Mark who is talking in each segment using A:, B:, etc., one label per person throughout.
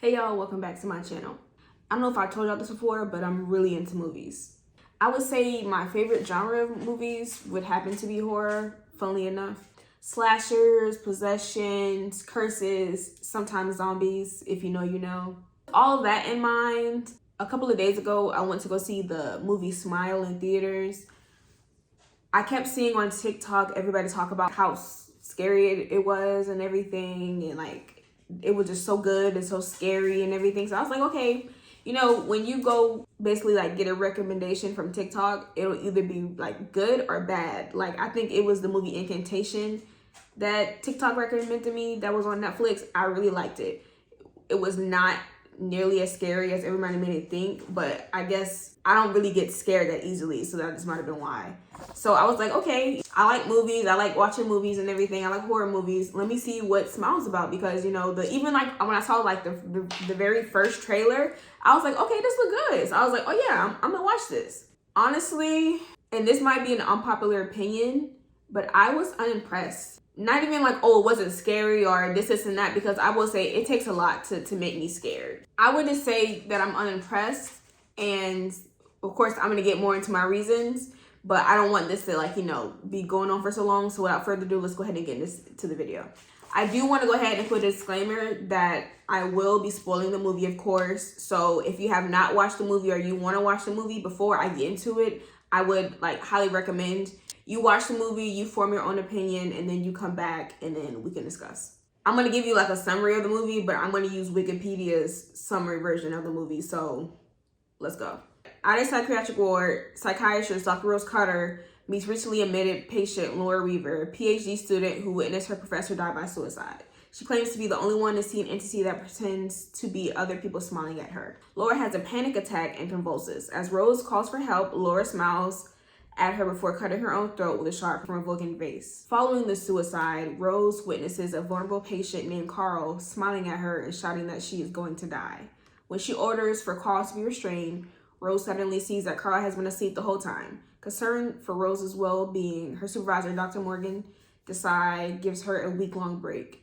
A: Hey y'all, welcome back to my channel. I don't know if I told y'all this before, but I'm really into movies. I would say my favorite genre of movies would happen to be horror, funnily enough. Slashers, possessions, curses, sometimes zombies, if you know, you know. All of that in mind, a couple of days ago, I went to go see the movie Smile in theaters. I kept seeing on TikTok everybody talk about how scary it was and everything, and like it was just so good and so scary and everything. So I was like, okay, you know, when you go basically like get a recommendation from TikTok, it'll either be like good or bad. Like I think it was the movie Incantation that TikTok recommended to me that was on Netflix. I really liked it. It was not nearly as scary as everybody made it think, but I guess I don't really get scared that easily, so that just might have been why. So I was like, okay, I like movies, I like watching movies and everything, I like horror movies. Let me see what Smile's about, because you know, even like when I saw like the very first trailer, I was like, okay, this look good. So I was like, oh yeah, I'm gonna watch this. Honestly, and this might be an unpopular opinion, but I was unimpressed. Not even like, oh, it wasn't scary or this and that, because I will say it takes a lot to make me scared. I would just say that I'm unimpressed, and of course I'm gonna get more into my reasons, but I don't want this to like, you know, be going on for so long. So without further ado, let's go ahead and get into the video. I do want to go ahead and put a disclaimer that I will be spoiling the movie, of course. So if you have not watched the movie or you want to watch the movie before I get into it, I would like highly recommend you watch the movie, you form your own opinion, and then you come back and then we can discuss. I'm going to give you like a summary of the movie, but I'm going to use Wikipedia's summary version of the movie. So let's go. At a psychiatric ward, psychiatrist Dr. Rose Carter meets recently admitted patient Laura Weaver, a PhD student who witnessed her professor die by suicide. She claims to be the only one to see an entity that pretends to be other people smiling at her. Laura has a panic attack and convulses. As Rose calls for help, Laura smiles at her before cutting her own throat with a sharp from a broken vase. Following the suicide, Rose witnesses a vulnerable patient named Carl smiling at her and shouting that she is going to die. When she orders for Carl to be restrained, Rose suddenly sees that Carl has been asleep the whole time. Concerned for Rose's well-being, her supervisor, Dr. Morgan Desai, gives her a week-long break.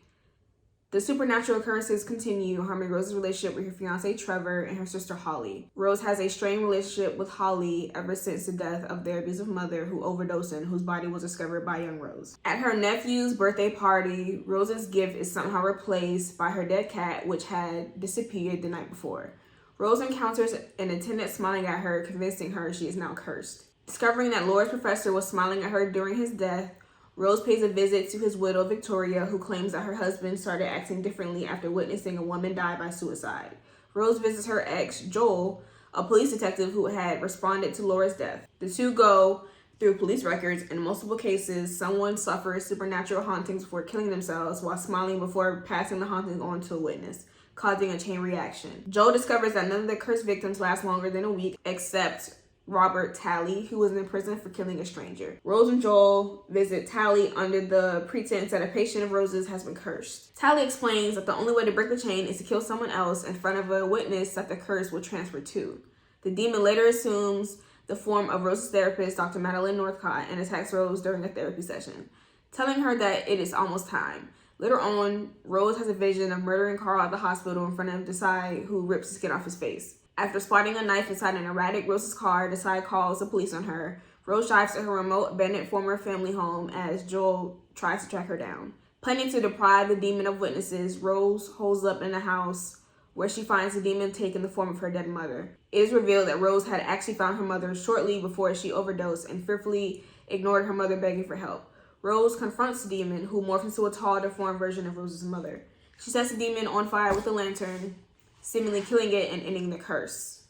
A: The supernatural occurrences continue, harming Rose's relationship with her fiance Trevor and her sister Holly. Rose has a strained relationship with Holly ever since the death of their abusive mother, who overdosed and whose body was discovered by young Rose. At her nephew's birthday party, Rose's gift is somehow replaced by her dead cat, which had disappeared the night before. Rose encounters an attendant smiling at her, convincing her she is now cursed. Discovering that Laura's professor was smiling at her during his death, Rose pays a visit to his widow, Victoria, who claims that her husband started acting differently after witnessing a woman die by suicide. Rose visits her ex, Joel, a police detective who had responded to Laura's death. The two go through police records. In multiple cases, someone suffers supernatural hauntings before killing themselves while smiling before passing the haunting on to a witness, causing a chain reaction. Joel discovers that none of the cursed victims last longer than a week, except Robert Talley, who was in prison for killing a stranger. Rose and Joel visit Talley under the pretense that a patient of Rose's has been cursed. Talley explains that the only way to break the chain is to kill someone else in front of a witness that the curse will transfer to. The demon later assumes the form of Rose's therapist, Dr. Madeline Northcott, and attacks Rose during a therapy session, telling her that it is almost time. Later on, Rose has a vision of murdering Carl at the hospital in front of Desai, who rips the skin off his face. After spotting a knife inside an erratic Rose's car, Desai calls the police on her. Rose drives to her remote, abandoned former family home as Joel tries to track her down. Planning to deprive the demon of witnesses, Rose holds up in a house where she finds the demon taking the form of her dead mother. It is revealed that Rose had actually found her mother shortly before she overdosed and fearfully ignored her mother begging for help. Rose confronts the demon, who morphs into a tall, deformed version of Rose's mother. She sets the demon on fire with a lantern, seemingly killing it and ending the curse.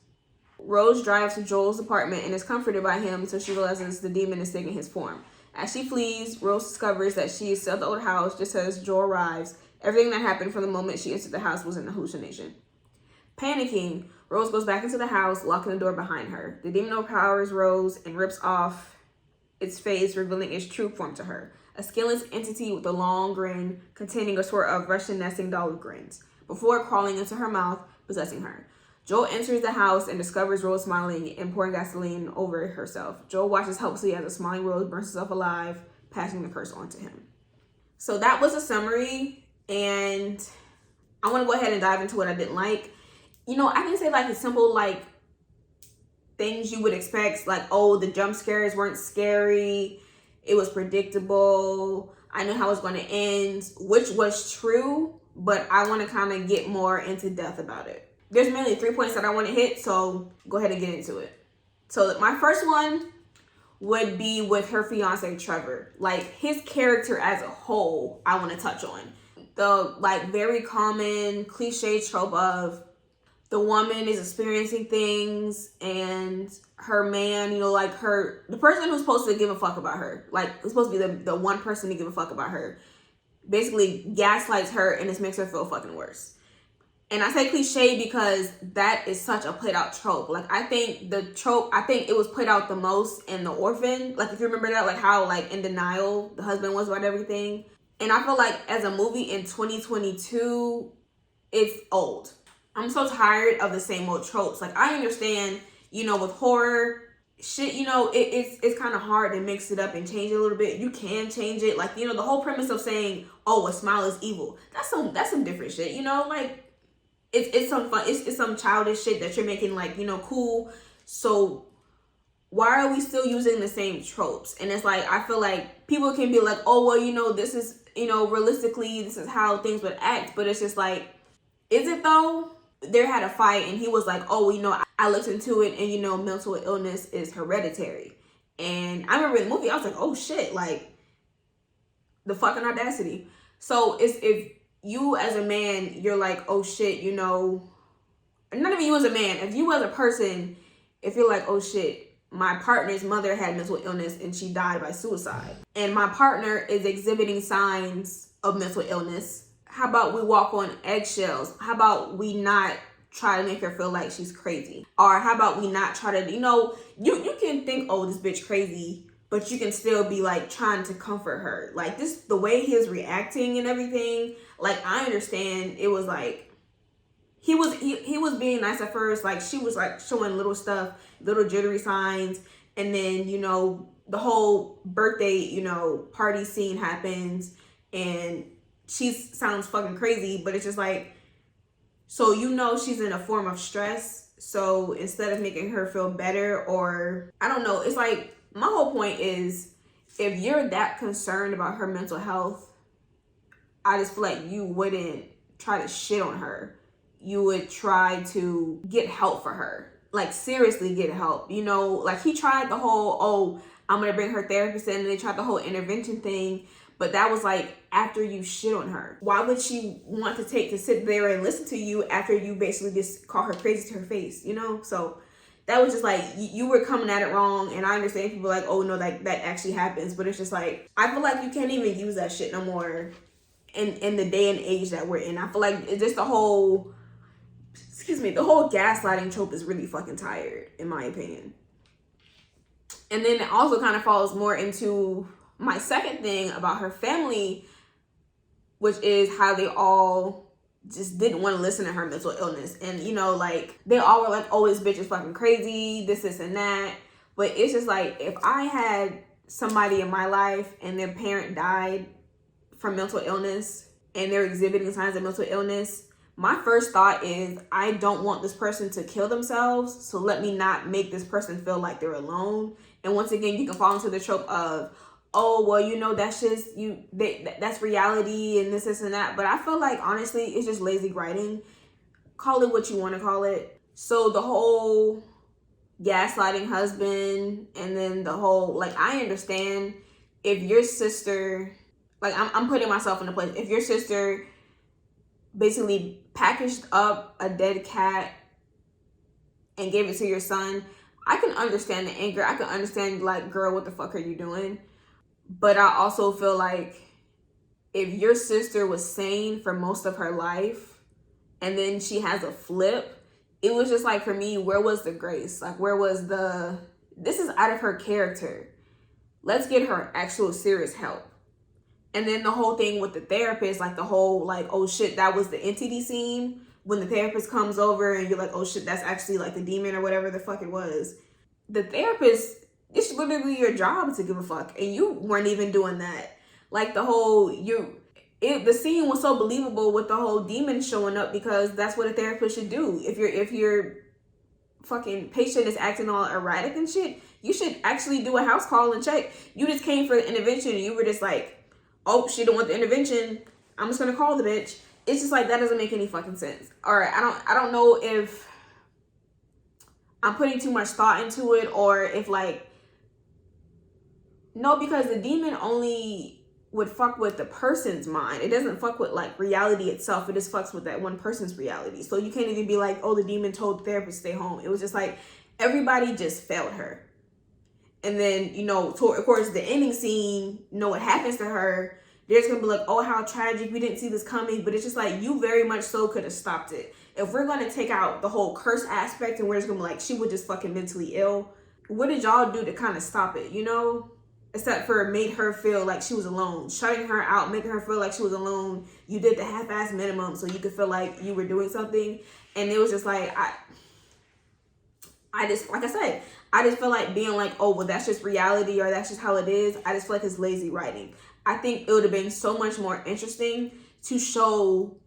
A: Rose drives to Joel's apartment and is comforted by him until she realizes the demon is taking his form. As she flees, Rose discovers that she is still at the old house just as Joel arrives. Everything that happened from the moment she entered the house was an hallucination. Panicking, Rose goes back into the house, locking the door behind her. The demon overpowers Rose and rips off its face, revealing its true form to her. A skinless entity with a long grin containing a sort of Russian nesting doll of grins, before crawling into her mouth, possessing her. Joel enters the house and discovers Rose smiling and pouring gasoline over herself. Joel watches helplessly as a smiling Rose burns herself alive, passing the curse on to him. So that was a summary, and I want to go ahead and dive into what I didn't like. I can say like a simple like things you would expect, like, oh, the jump scares weren't scary, it was predictable, I knew how it was going to end, which was true, but I want to kind of get more into depth about it. There's mainly 3 points that I want to hit, so go ahead and get into it. So my first one would be with her fiance Trevor. Like, his character as a whole, I want to touch on. The like very common cliche trope of the woman is experiencing things and her man, like the person who's supposed to give a fuck about her, like who's supposed to be the one person to give a fuck about her, basically gaslights her and just makes her feel fucking worse. And I say cliche because that is such a played out trope. Like, I think it was played out the most in The Orphan. Like, if you remember that, like how like in denial the husband was about everything. And I feel like as a movie in 2022, it's old. I'm so tired of the same old tropes. Like, I understand, with horror shit, it's kind of hard to mix it up and change it a little bit. You can change it. Like, the whole premise of saying, oh, a smile is evil. That's some different shit, like it's some fun, it's some childish shit that you're making like, cool. So why are we still using the same tropes? And it's like, I feel like people can be like, oh, well, this is, realistically, this is how things would act. But it's just like, is it though? There had a fight and he was like, oh, I looked into it and, mental illness is hereditary. And I remember in the movie, I was like, oh shit, like the fucking audacity. So if you as a man, you're like, oh shit, not even you as a man, if you as a person, if you're like, oh shit, my partner's mother had mental illness and she died by suicide, and my partner is exhibiting signs of mental illness, how about we walk on eggshells? How about we not try to make her feel like she's crazy? Or how about we not try to, you can think, oh, this bitch crazy, but you can still be like trying to comfort her. Like, this, the way he is reacting and everything, like, I understand it was like, he was being nice at first. Like, she was like showing little stuff, little jittery signs. And then, the whole birthday, party scene happens and she sounds fucking crazy, but it's just like, so she's in a form of stress. So instead of making her feel better, or I don't know, it's like, my whole point is, if you're that concerned about her mental health, I just feel like you wouldn't try to shit on her. You would try to get help for her. Like, seriously get help. Like, he tried the whole, oh, I'm going to bring her therapist in, and they tried the whole intervention thing. But that was like after you shit on her. Why would she want to sit there and listen to you after you basically just call her crazy to her face, So that was just like, you were coming at it wrong. And I understand people like, oh no, that actually happens. But it's just like, I feel like you can't even use that shit no more in the day and age that we're in. I feel like it's just the whole gaslighting trope is really fucking tired, in my opinion. And then it also kind of falls more into my second thing about her family, which is how they all just didn't want to listen to her mental illness. And, like, they all were like, oh, this bitch is fucking crazy, this, and that. But it's just like, if I had somebody in my life and their parent died from mental illness and they're exhibiting signs of mental illness, my first thought is, I don't want this person to kill themselves, so let me not make this person feel like they're alone. And once again, you can fall into the trope of, oh, well, that's just that's reality and this, and that. But I feel like, honestly, it's just lazy writing. Call it what you want to call it. So the whole gaslighting husband, and then the whole, like, I understand if your sister, like, I'm putting myself in a place, if your sister basically packaged up a dead cat and gave it to your son, I can understand the anger. I can understand, like, girl, what the fuck are you doing? But I also feel like if your sister was sane for most of her life and then she has a flip, it was just like, for me, where was the grace? Like, where was this is out of her character. Let's get her actual serious help. And then the whole thing with the therapist, like the whole, like, oh shit, that was the entity scene when the therapist comes over and you're like, oh shit, that's actually like the demon or whatever the fuck it was. The therapist, it's literally your job to give a fuck, and you weren't even doing that. Like, the whole, the scene was so believable with the whole demon showing up, because that's what a therapist should do. If your fucking patient is acting all erratic and shit, you should actually do a house call and check. You just came for the intervention and you were just like, oh, she don't want the intervention, I'm just gonna call the bitch. It's just like, that doesn't make any fucking sense. All right, I don't know if I'm putting too much thought into it, or if like, no, because the demon only would fuck with the person's mind. It doesn't fuck with like reality itself. It just fucks with that one person's reality. So you can't even be like, oh, the demon told the therapist to stay home. It was just like, everybody just failed her. And then, you know, of course, the ending scene, you know what happens to her. There's gonna be like, oh, how tragic, we didn't see this coming. But it's just like, you very much so could have stopped it. If we're gonna take out the whole curse aspect and we're just gonna be like, she was just fucking mentally ill, what did y'all do to kind of stop it, you know? Except for made her feel like she was alone. Shutting her out, making her feel like she was alone. You did the half-ass minimum so you could feel like you were doing something. And it was just like, I just, like I said, I just feel like being like, oh, well, that's just reality, or that's just how it is. I just feel like it's lazy writing. I think it would have been so much more interesting to show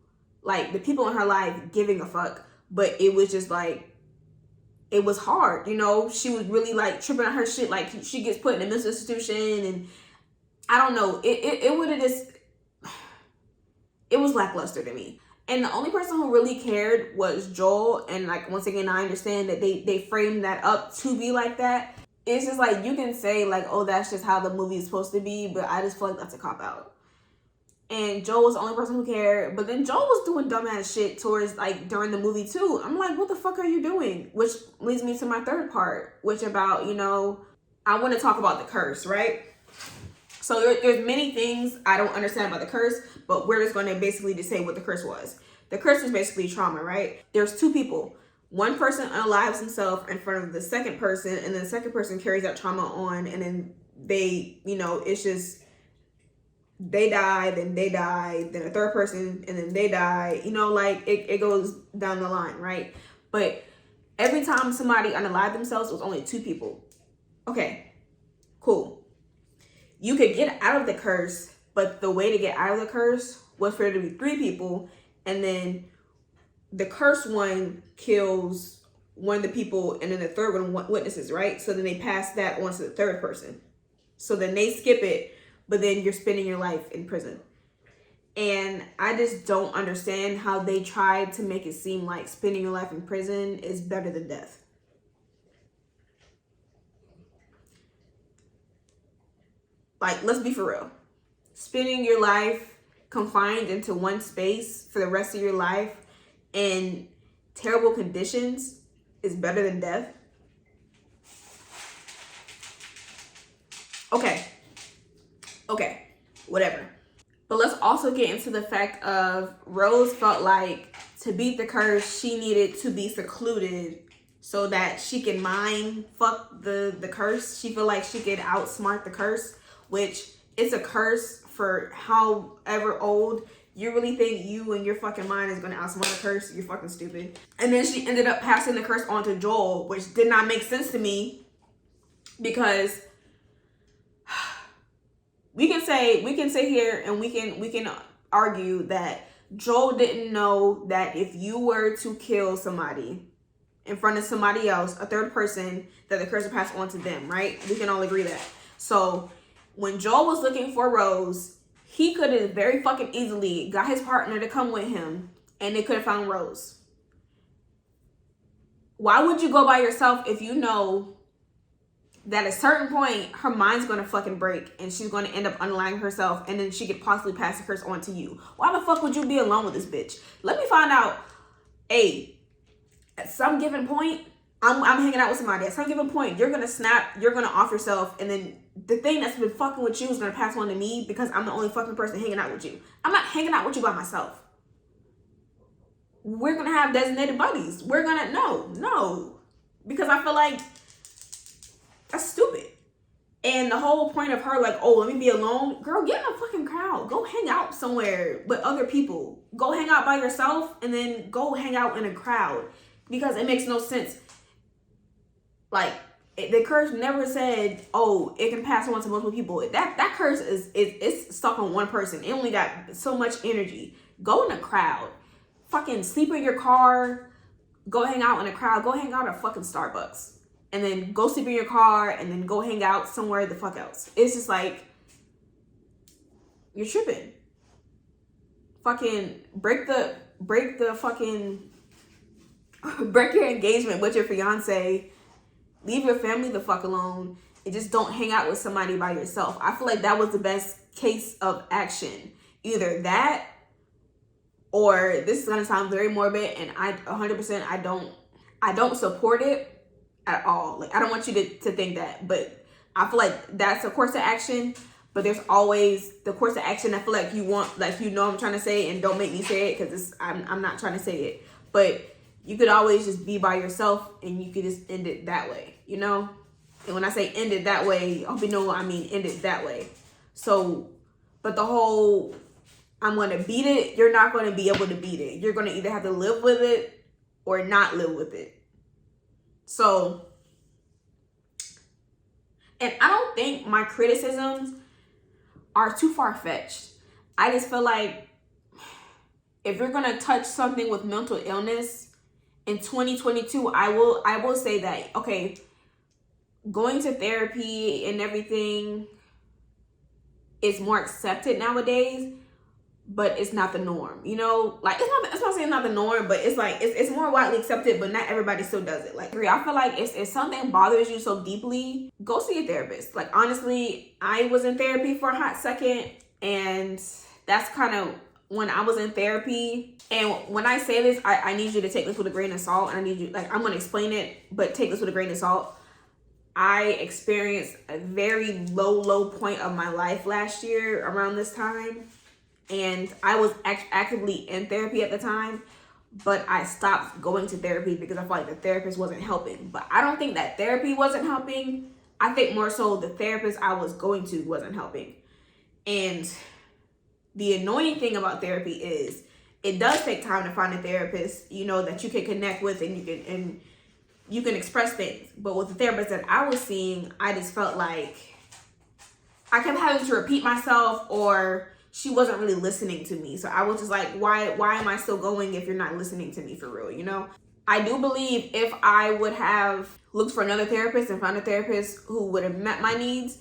A: like the people in her life giving a fuck. But it was just like, it was hard, you know? She was really like tripping on her shit. Like she gets put in a mental institution, and I don't know. It would have just, it was lackluster to me. And the only person who really cared was Joel. And like, once again, I understand that they framed that up to be like that. It's just like, you can say like, oh, that's just how the movie is supposed to be, but I just feel like that's a cop-out. And Joel was the only person who cared. But then Joel was doing dumbass shit towards like during the movie too. I'm like, what the fuck are you doing? Which leads me to my third part, which about, you know, I want to talk about the curse, right? So there's many things I don't understand about the curse, but we're just going to basically just say what the curse was. The curse was basically trauma, right? There's two people. One person unalives himself in front of the second person, and then the second person carries that trauma on, and then they, you know, it's just, they die, then a third person, and then they die. You know, like it goes down the line, right? But every time somebody unalived themselves, it was only two people. Okay, cool. You could get out of the curse, but the way to get out of the curse was for there to be three people, and then the cursed one kills one of the people, and then the third one witnesses, right? So then they pass that on to the third person. So then they skip it, but then you're spending your life in prison. And I just don't understand how they tried to make it seem like spending your life in prison is better than death. Like, let's be for real. Spending your life confined into one space for the rest of your life in terrible conditions is better than death. Okay, whatever. But let's also get into the fact of Rose felt like to beat the curse, she needed to be secluded so that she can mind fuck the curse. She felt like she could outsmart the curse, which it's a curse for however old. You really think you and your fucking mind is gonna outsmart the curse? You're fucking stupid. And then she ended up passing the curse on to Joel, which did not make sense to me, because we can sit here and we can argue that Joel didn't know that if you were to kill somebody in front of somebody else, a third person, that the curse would pass on to them, right? We can all agree that. So when Joel was looking for Rose, he could have very fucking easily got his partner to come with him, and they could have found Rose. Why would you go by yourself if you know that at a certain point her mind's gonna fucking break and she's gonna end up unaliving herself, and then she could possibly pass the curse on to you? Why the fuck would you be alone with this bitch? Let me find out. At some given point, I'm hanging out with somebody. At some given point, you're gonna snap, you're gonna off yourself, and then the thing that's been fucking with you is gonna pass on to me because I'm the only fucking person hanging out with you. I'm not hanging out with you by myself. We're gonna have designated buddies. We're gonna, no. Because I feel like that's stupid. And the whole point of her like, oh, let me be alone. Girl, get in a fucking crowd. Go hang out somewhere with other people. Go hang out by yourself and then go hang out in a crowd. Because it makes no sense. Like, The curse never said, oh, it can pass on to multiple people. That curse it's stuck on one person. It only got so much energy. Go in a crowd. Fucking sleep in your car. Go hang out in a crowd. Go hang out at fucking Starbucks. And then go sleep in your car and then go hang out somewhere the fuck else. It's just like, you're tripping. Fucking break the fucking break your engagement with your fiance. Leave your family the fuck alone and just don't hang out with somebody by yourself. I feel like that was the best case of action. Either that, or this is gonna sound very morbid, and I 100% I don't support it at all. Like, I don't want you to think that, but I feel like that's a course of action. But there's always the course of action I feel like you want, like, you know I'm trying to say, and don't make me say it because I'm not trying to say it. But you could always just be by yourself and you could just end it that way, you know? And when I say end it that way, I hope you know what I mean, end it that way. So, but the whole, I'm going to beat it, you're not going to be able to beat it. You're going to either have to live with it or not live with it. So, and I don't think my criticisms are too far-fetched. I just feel like if you're going to touch something with mental illness, in 2022, I will say that, okay, going to therapy and everything is more accepted nowadays, but it's not the norm, you know? Like, it's not saying not the norm, but it's like, it's more widely accepted, but not everybody still does it. Like, I feel like if something bothers you so deeply, go see a therapist. Like, honestly, I was in therapy for a hot second, and that's kind of when I was in therapy. And when I say this, I need you to take this with a grain of salt. And I need you, like, I'm going to explain it, but take this with a grain of salt. I experienced a very low point of my life last year around this time. And I was actively in therapy at the time, but I stopped going to therapy because I felt like the therapist wasn't helping. But I don't think that therapy wasn't helping. I think more so the therapist I was going to wasn't helping. And the annoying thing about therapy is it does take time to find a therapist, you know, that you can connect with and you can express things. But with the therapist that I was seeing, I just felt like I kept having to repeat myself, or she wasn't really listening to me. So I was just like, why am I still going if you're not listening to me for real, you know? I do believe if I would have looked for another therapist and found a therapist who would have met my needs,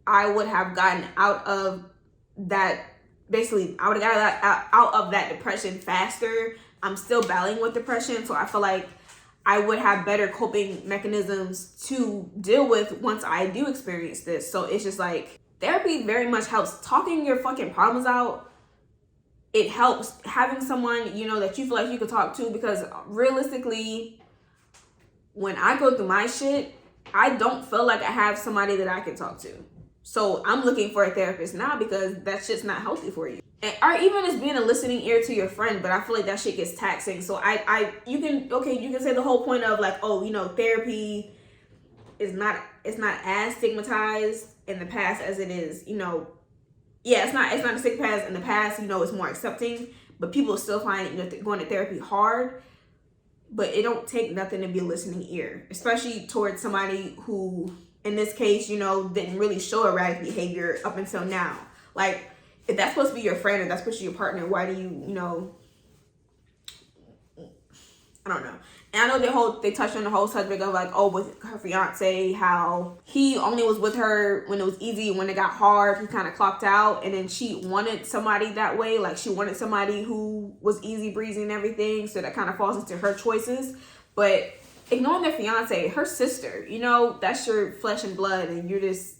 A: I would have gotten out of that. Basically, I would have got out of that depression faster. I'm still battling with depression, so I feel like I would have better coping mechanisms to deal with once I do experience this. So it's just like, therapy very much helps talking your fucking problems out. It helps having someone, you know, that you feel like you could talk to, because realistically, when I go through my shit, I don't feel like I have somebody that I can talk to. So I'm looking for a therapist now because that shit's not healthy for you. Or even as being a listening ear to your friend, but I feel like that shit gets taxing. So you can say the whole point of like, oh, you know, therapy is not as stigmatized in the past as it is, you know. Yeah, it's not a stigma as in the past, you know, it's more accepting, but people still find, you know, going to therapy hard. But it don't take nothing to be a listening ear, especially towards somebody who, in this case, you know, didn't really show erratic behavior up until now. Like, if that's supposed to be your friend or that's supposed to be your partner, why do you know, I don't know. And I know they touched on the whole subject of like, oh, with her fiance, how he only was with her when it was easy. When it got hard, he kind of clocked out. And then she wanted somebody that way. Like, she wanted somebody who was easy breezy and everything. So that kind of falls into her choices. But ignoring their fiance, her sister, you know, that's your flesh and blood, and you just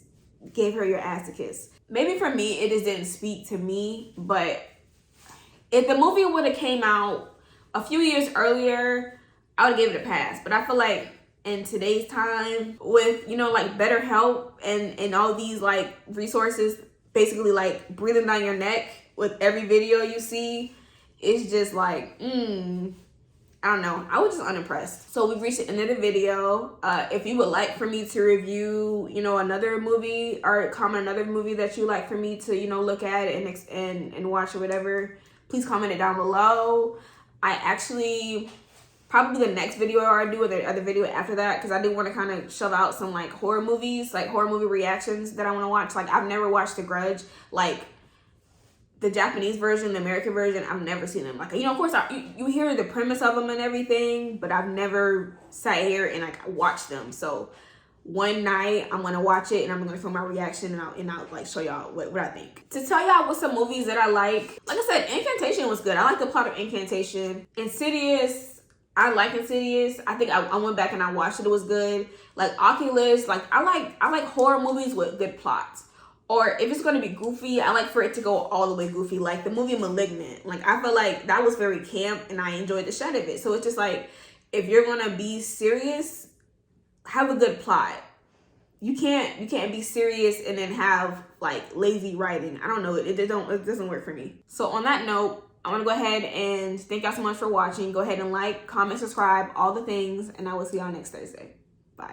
A: gave her your ass to kiss. Maybe for me, it just didn't speak to me. But if the movie would have came out a few years earlier, I would give it a pass. But I feel like in today's time, with, you know, like BetterHelp and all these like resources basically like breathing down your neck with every video you see, it's just like, I don't know. I was just unimpressed. So we've reached the end of the video. If you would like for me to review, you know, another movie, or comment another movie that you like for me to, you know, look at and watch or whatever, please comment it down below. I actually probably the next video I do or the other video after that, because I do want to kind of shove out some like horror movies, like horror movie reactions that I want to watch. Like I've never watched The Grudge, like the Japanese version, the American version. I've never seen them. Like, you know, of course you hear the premise of them and everything, but I've never sat here and like watched them. So one night I'm gonna watch it and I'm gonna film my reaction, and I'll like show y'all what I think. To tell y'all what some movies that I like I said, Incantation was good. I like the plot of Incantation. Insidious, I like Insidious. I think I went back and I watched it. It was good. Like Oculus, like I like horror movies with good plots. Or if it's gonna be goofy, I like for it to go all the way goofy. Like the movie Malignant. Like I feel like that was very camp and I enjoyed the shit of it. So it's just like, if you're gonna be serious, have a good plot. You can't be serious and then have like lazy writing. I don't know. It doesn't work for me. So on that note, I'm gonna go ahead and thank y'all so much for watching. Go ahead and like, comment, subscribe, all the things, and I will see y'all next Thursday.